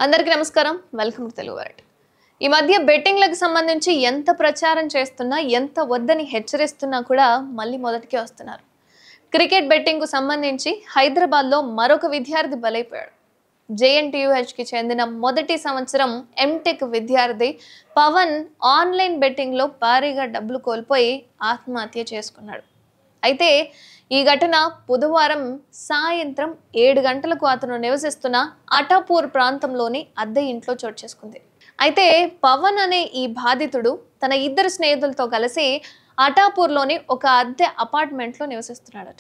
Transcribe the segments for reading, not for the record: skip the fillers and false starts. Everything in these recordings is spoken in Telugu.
అందరికీ నమస్కారం. Welcome to Telugu world. ఈ మధ్య బెట్టింగ్లకు సంబంధించి ఎంత ప్రచారం చేస్తున్నా, ఎంత వద్దని హెచ్చరిస్తున్నా కూడా మళ్ళీ మొదటికే వస్తున్నారు. క్రికెట్ బెట్టింగ్కు సంబంధించి హైదరాబాద్లో మరొక విద్యార్థి బలైపోయాడు. జేఎన్టీయూహెచ్కి చెందిన మొదటి సంవత్సరం ఎంటెక్ విద్యార్థి పవన్ ఆన్లైన్ బెట్టింగ్లో భారీగా డబ్బులు కోల్పోయి ఆత్మహత్య చేసుకున్నాడు. అయితే ఈ ఘటన బుధవారం సాయంత్రం 7 గంటలకు అతను నివసిస్తున్న అటాపూర్ ప్రాంతంలోని అద్దె ఇంట్లో చోటు చేసుకుంది. అయితే పవన్ అనే ఈ బాధితుడు తన ఇద్దరు స్నేహితులతో కలిసి అటాపూర్లోని ఒక అద్దె అపార్ట్మెంట్లో నివసిస్తున్నాడట.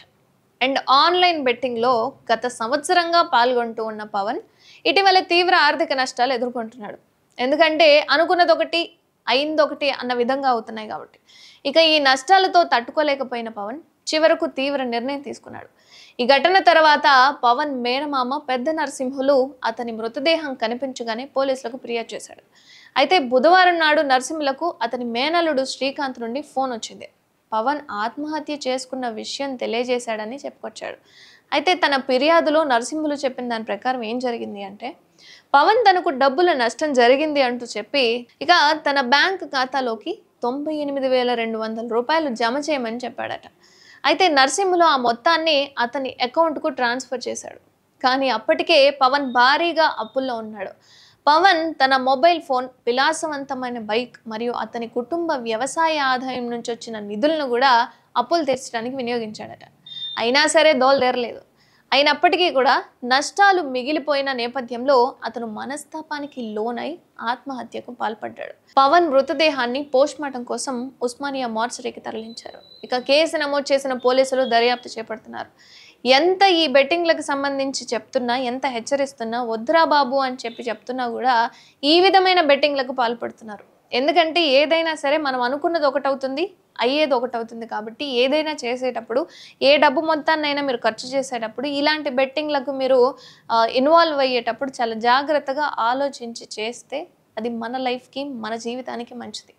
అండ్ ఆన్లైన్ బెట్టింగ్లో గత సంవత్సరంగా పాల్గొంటూ ఉన్న పవన్ ఇటీవల తీవ్ర ఆర్థిక నష్టాలు ఎదుర్కొంటున్నాడు. ఎందుకంటే అనుకున్నదొకటి అయిందొకటి అన్న విధంగా అవుతున్నాయి కాబట్టి. ఇక ఈ నష్టాలతో తట్టుకోలేకపోయిన పవన్ చివరకు తీవ్ర నిర్ణయం తీసుకున్నాడు. ఈ ఘటన తర్వాత పవన్ మేనమామ పెద్ద నరసింహులు అతని మృతదేహం కనిపించగానే పోలీసులకు ఫిర్యాదు చేశాడు. అయితే బుధవారం నాడు నరసింహులకు అతని మేనల్లుడు శ్రీకాంత్ నుండి ఫోన్ వచ్చింది. పవన్ ఆత్మహత్య చేసుకున్న విషయం తెలియజేశాడని చెప్పుకొచ్చాడు. అయితే తన ఫిర్యాదులో నరసింహులు చెప్పిన దాని ప్రకారం ఏం జరిగింది అంటే, పవన్ తనకు డబ్బుల నష్టం జరిగింది అంటూ చెప్పి ఇక తన బ్యాంక్ ఖాతాలోకి 98,200 రూపాయలు జమ చేయమని చెప్పాడట. అయితే నరసింహులు ఆ మొత్తాన్ని అతని అకౌంట్కు ట్రాన్స్ఫర్ చేశాడు. కానీ అప్పటికే పవన్ భారీగా అప్పుల్లో ఉన్నాడు. పవన్ తన మొబైల్ ఫోన్, విలాసవంతమైన బైక్ మరియు అతని కుటుంబ వ్యవసాయ ఆదాయం నుంచి వచ్చిన నిధులను కూడా అప్పులు తీర్చడానికి వినియోగించాడట. అయినా సరే దోల్దేరలేదు. అయినప్పటికీ కూడా నష్టాలు మిగిలిపోయిన నేపథ్యంలో అతను మనస్తాపానికి లోనై ఆత్మహత్యకు పాల్పడ్డాడు. పవన్ మృతదేహాన్ని పోస్ట్మార్టం కోసం ఉస్మానియా మార్చరీకి తరలించారు. ఇక కేసు నమోదు చేసిన పోలీసులు దర్యాప్తు చేపడుతున్నారు. ఎంత ఈ బెట్టింగ్లకు సంబంధించి చెప్తున్నా, ఎంత హెచ్చరిస్తున్నా, వద్దురా బాబు అని చెప్తున్నా కూడా ఈ విధమైన బెట్టింగ్లకు పాల్పడుతున్నారు. ఎందుకంటే ఏదైనా సరే మనం అనుకున్నది ఒకటవుతుంది, అయ్యేది ఒకటవుతుంది. కాబట్టి ఏదైనా చేసేటప్పుడు, ఏ డబ్బు మొత్తాన్నైనా మీరు ఖర్చు చేసేటప్పుడు ఇలాంటి బెట్టింగ్లకు మీరు ఇన్వాల్వ్ అయ్యేటప్పుడు చాలా జాగ్రత్తగా ఆలోచించి చేస్తే అది మన లైఫ్కి, మన జీవితానికి మంచిది.